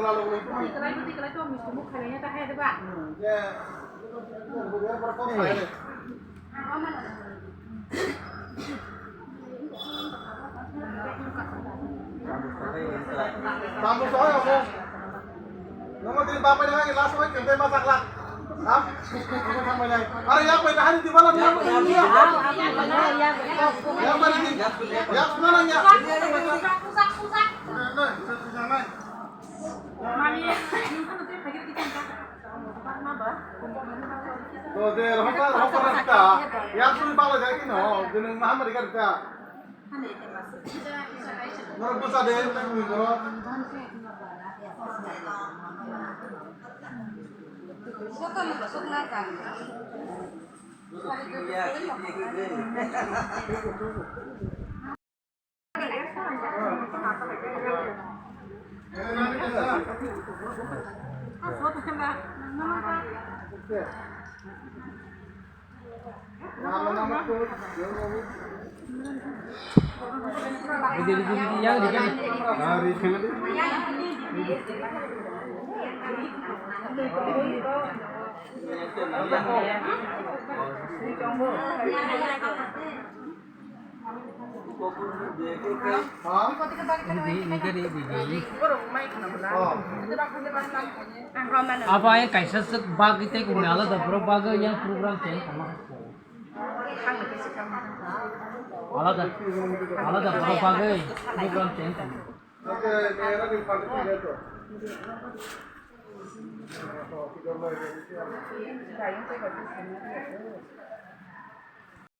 Kalau itu mesti muka kayaknya tak ada pak. Ya, kemudian berapa kali? Tamu saya mo. Naman din papay na ngayon, last week, kantay masaklak. Ha? Ano sampai na? Are yak may tahan di bala niya. Yak ba ni? Yak na lang niya. Pusak. Mami, yung ano tayo, pagkita kita. Apa ba? तो दे होकर रखता यार सुन पाला जाए कि ना दिन महामारी करता नरक बसा दे मैं करो Sok na ka. nama tuh yang di kan hari apa yang kaisa sek bag itu kumala da pro bag yang program change sama ala da pro bag program change sama oke मेरा भी फंड किया तो Kayong tayo kasi